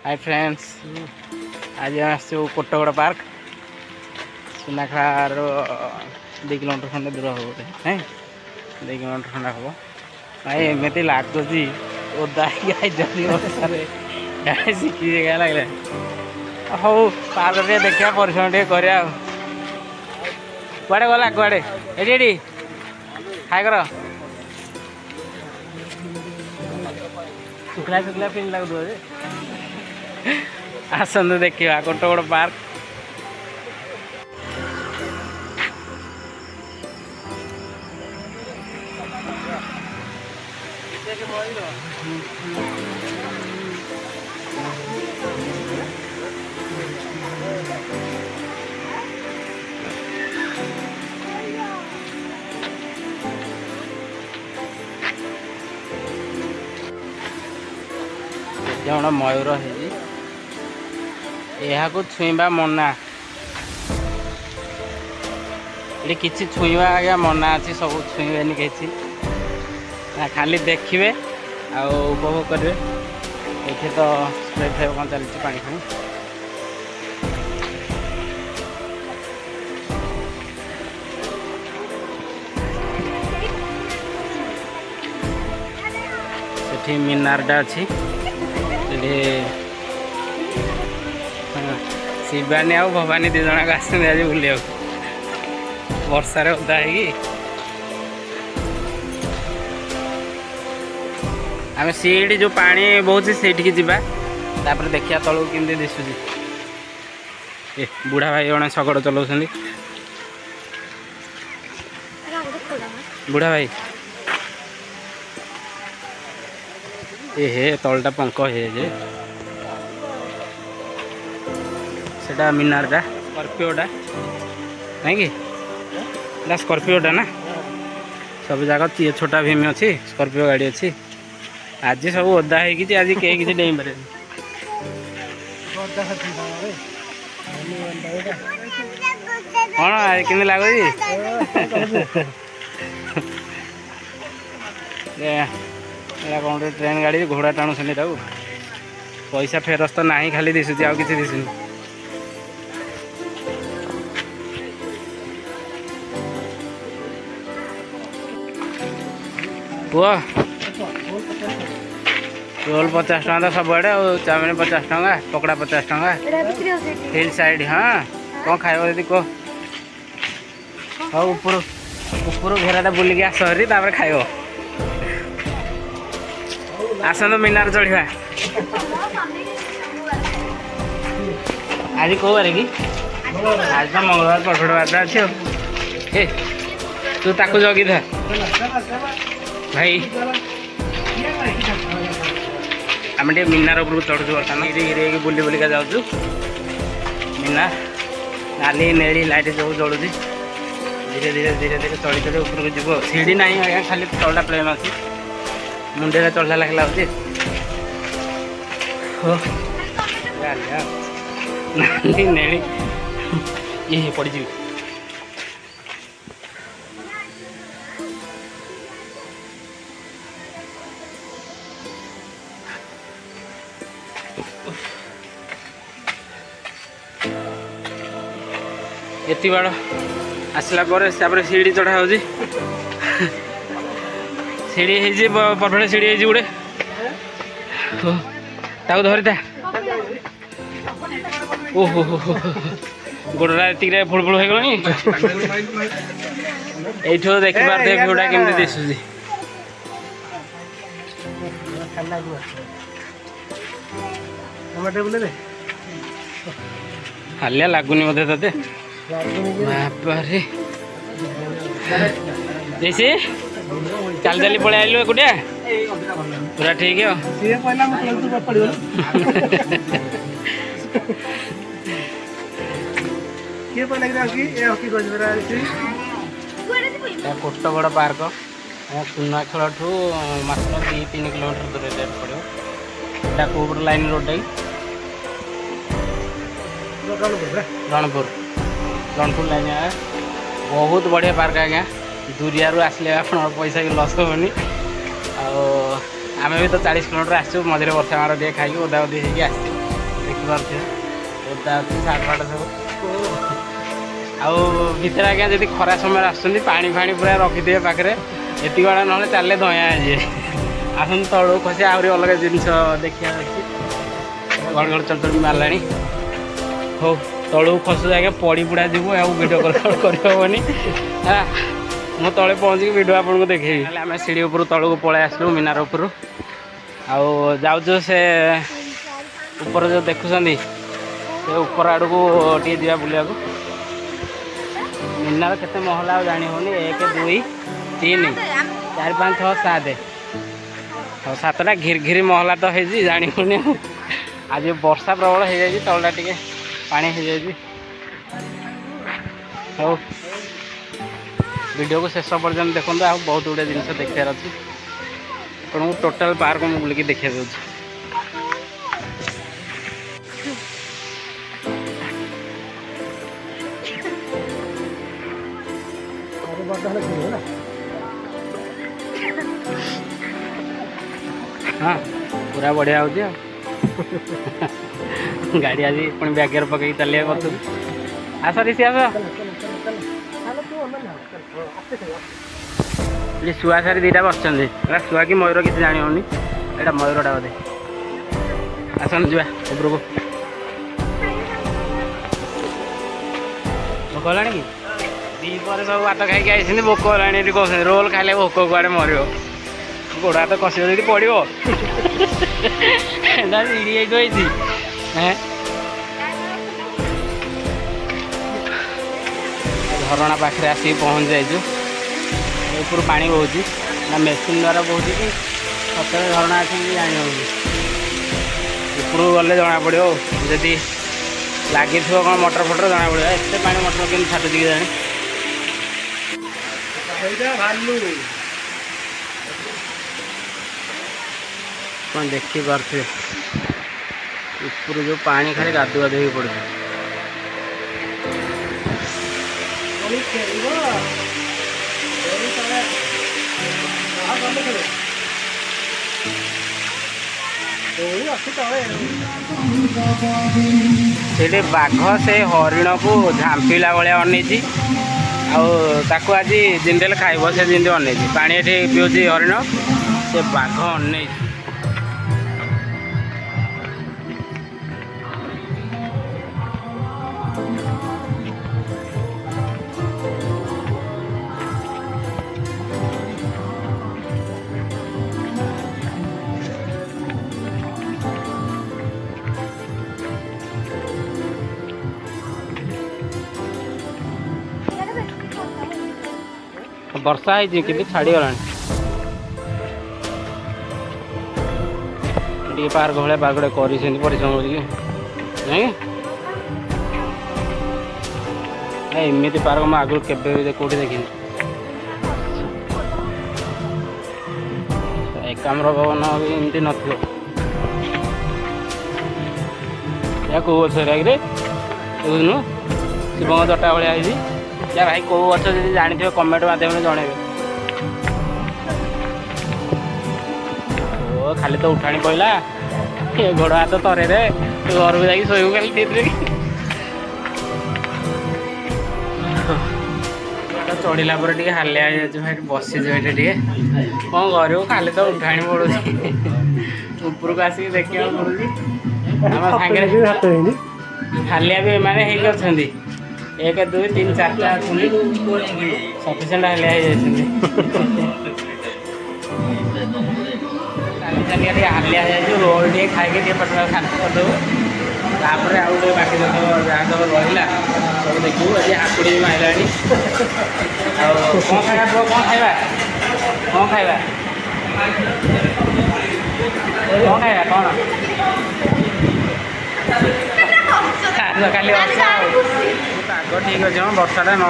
Hi friends आज आस कोटगड़ park सुनाखार 2 kilometre खंडे दूर हम बोले है 2 किलोमीटर खंडा हम भाई एमती लगुच ओदा शिखी क्या लगे हौ पार्क देखा परिश्रम कड़े गला कड़े ये हाय कर शुक्ला शुक्ला फिल्म लगुए आसतु देखा कोटगड़ पार्क जन मयूर है छुईबा मना ये किसी छुईबा आज्ञा मना अच्छी सब छुईबे किसी खाली देखिए उपभोग करेंगे ये तो स्प्रे फ्रे कौन चलती पानी पानी से मीनारटा अच्छी शिवानी आ भवानी 2 जन आज बुले वर्षार ओदा आम सीढ़ी जो पानी बहुत से देखिए तलू केमती दिशुची बुढ़ा भाई जन शगड़ चलाऊँ बुढ़ा भाई हे तलटा पंख हे सेटा मीनारटा स्कॉर्पियोटा नहीं कि स्कॉर्पियोटा ना सब जगह छोटा भीम अच्छी स्कॉर्पियो गाड़ी अच्छी आज सब ओदा है आज कहीं किसी डेई पारे कौन केमी लगुच कौन ट्रेन गाड़ी घोड़ा टाणु पैसा फेरस्त ना खाली दिशुची आ किसी दिशुनी पुआ रोल 50 टका तो सब आड़े चाउमिन 50 टका पकड़ा 50 टका हिल साइड हाँ कौन खाइब दीदी कह हाँ ऊपर घेराटा बुलिक आसरी खाइब आसत मीनार चढ़ा आज कौ बारे कि आज तो मंगलवार बृहस्पतिवार अच्छे तू ताकू जगी था भाई आम टे मीनार उपरକୁ चढ़ुଛୁ बर्तमान ये बुली बुलिका जाऊँ मीनार नाली नेली लाइट सब जलुची धीरे धीरे धीरे धीरे चढ़ी चढ़ी ऊपर को जीव सीढ़ी ना आज्ञा खाली तलटा प्लेन अच्छी मुंडे चढ़ला लगे लगे नाली नेली ये पड़ जी ये बाड़ आसला पर सीढ़ी चढ़ा हो सीढ़ी परफेक्ट सीढ़ी गोटे धरी था ओहो गोड़ा ये फुल फुल हो गलानी ये देखी पारे भ्यूटा केमती दिशुची हालिया लगुनि बोधे ते बापरे जैसे चल चली पड़े आइलु एकुटिया पूरा ठीक है कोटगड़ पार्क सुनाखेल ठू मात्र 2-3 किलोमीटर दूर पड़ो कोपर लाइन रोड रणपुर लाइन बहुत बढ़िया पार्क आज्ञा दूरिया आसले आप पैसा भी लस होनी आम भी तो 40 किलोमीटर आसू मझे वर्षा मार टे खाई ओदा ओदी होगी आस देखिपे ओदा अच्छी सार्ट फाट सब आर आज्ञा जब खरा समय आसुँच पानी फाणी पूरा रखिथे पाखे एति बड़ा ना चले दया जे आसन तलू खसी आहरी अलग जिन देखा घड़ घड़ चल चल मारा हो तलू खसु आगे पड़ी पुड़ा जीव वीडियो कल करनी मु तले पहुँचिक वीडियो आपको देखेबी आम सीढ़ी उपर तलू पलि आसलु मीनार उपर आउ से ऊपर जो देखुं से ऊपर आड़ को टे जा बुला मीनार केते महला जानी होनी 1 2 3 4 5 6 7 7टा घिर घिरी महला तो है जानी होनी आज वर्षा प्रबल हो जाए तलटा टे पानी हो जाए हो वीडियो को शेष पर्यटन देखो आ बहुत गुड़े जिन देखार अच्छी आपको टोटाल पार्क मुझे बुलिकी देखा दूसरी हाँ पूरा बढ़िया हो गाड़ी आज पुणी बैगर पकई चलिए आस ऋषि आस शुआ सारी 2टा बसुँच शुआ कि मयूर किसी जानी होनी यहाँ मयूरटा बोधे आसन जा ऊपर को भोक होगा कि दीपर सब भात खाई आई भोक होगा कहते रोल खाइले भोक कुआड़े मर गोड़ हाथ कस पड़ो सीढ़ी झरणा पाखे आसिक पहुँच जाइए ऊपर पा बहुत ना मेसीन द्वारा बहुत कि सतरे झरणा अच्छी जानी हो ऊपर गले जना पड़ो जदि लगे कौन मटर फटर जना पड़ो एत पा मटर के छाट दी जाने कौन देखिपे ऊपर जो पानी खाली गाधु गाधे पड़े से बाघ से हरिण को झांपिला भाया अनैची आकु आज जिंदेल खाइब से जिंदे अनैची पानी पीऊँच हरिण से बाघ अनैची वर्षा है कि छाड़ी गला पार्क भाया पार्क कर परिश्रम करमती पार्क मैं आगुरी के कौटी देखी एकाम्र भवन भी एमती न कौ गच रे बुझनु शिव जटा भाया या भाई कौ गच जी जानी कमेंट मध्यम जनइबे खाली तो उठाणी पड़ा गोड़ हाथ तरे घर को जाकि शोबू खाली तीन चढ़ला पर टे हालिया भाई बसी टे कौन कर खाली तो उठाणी पड़ू ऊपर को आसिक देखा पड़ू आम सागे हालिया भी एम अच्छा 1 2 3 4टा सफिसीयंट हालिया हालिया रोल टे खाई पटना शांति करदेव तापर आउ बाकी जहाँ सब रहा सब देखू आज हाकुड़ी भी मारा कौन खाଇବା कौन खाଇବା कौन खाଇବା कौन खाଇବା कौन खाली पाग ठीक अच्छे हाँ वर्षाटा न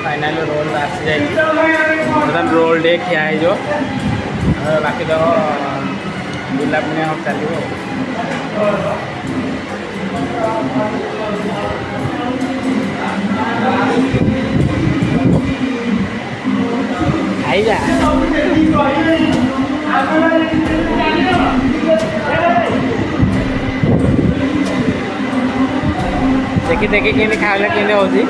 फाइनाल रोल आसी जाए बर्तमान रोल टे खिया हो बाकी तो बुला पुणी चलो आई जा देखी देखी केमती खाइले केमती होची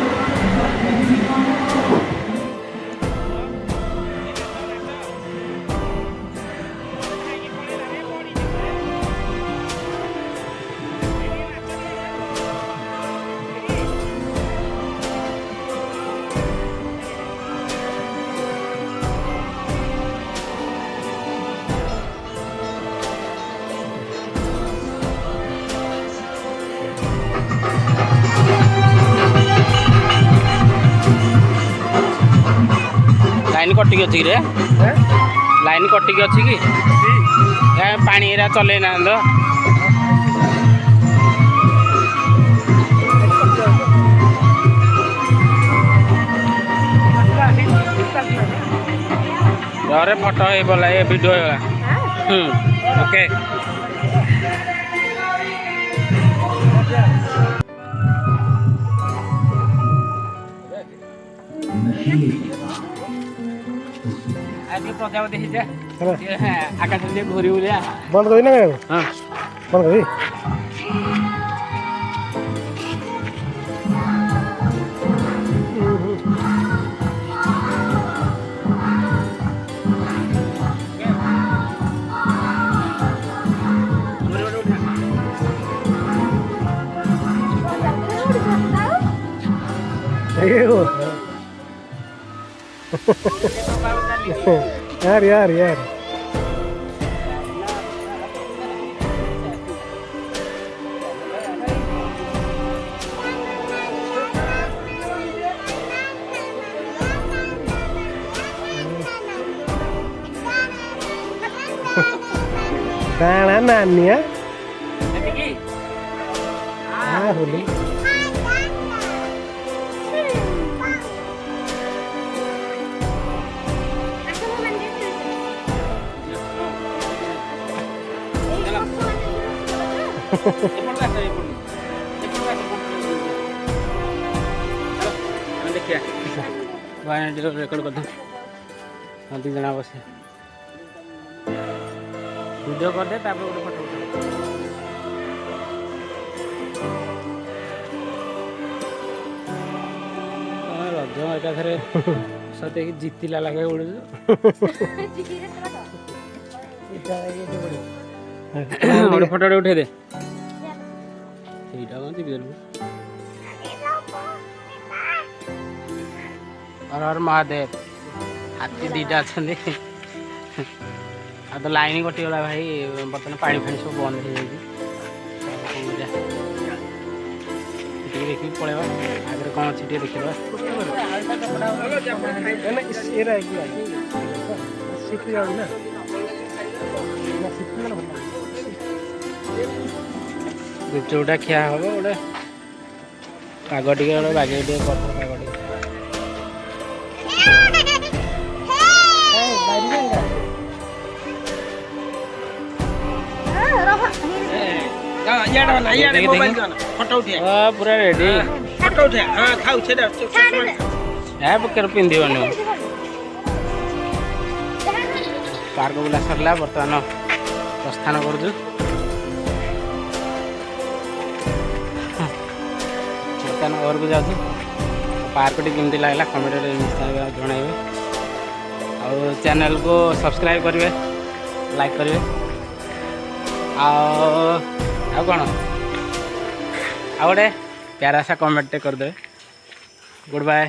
लाइन कटिक अच्छी रे लाइन कटिक अच्छी कि पानी एरा चल ना तो अरे फोटो ये बोला ये वीडियो है ओके आज प्रजापति आकाश घूरी बुलिया बंद करी ना हाँ बंद करी यार यार यार Nah, nani ya? Ah, Huli. देखिए रेकर्ड कर दी जना बस वीडियो कर दे गोटे फोटो रज एकाथरे सते जीतिला लगे उड़ गोटे फोटो उठे दे हर महादेव हाथी दीटा अच्छा आ तो लाइन कटिगला भाई बर्तमान पानी फाणी सब बंद हो जाए देखिए पलैया आगे कौन अच्छी देखा गुपचुपटा खिया हम गोटे पाग टे बागे टे पाग पूरा रेडी पिंधि पार्क बुला सरला बर्तमान प्रस्थान करूँ बर्तमान घर को जाऊँ पार्क टी केमती लगला कमेंट जन और चैनल को सब्सक्राइब करेंगे लाइक करेंगे आ कौन आ गोटे प्यारा सा कमेंट करदे गुड बाय।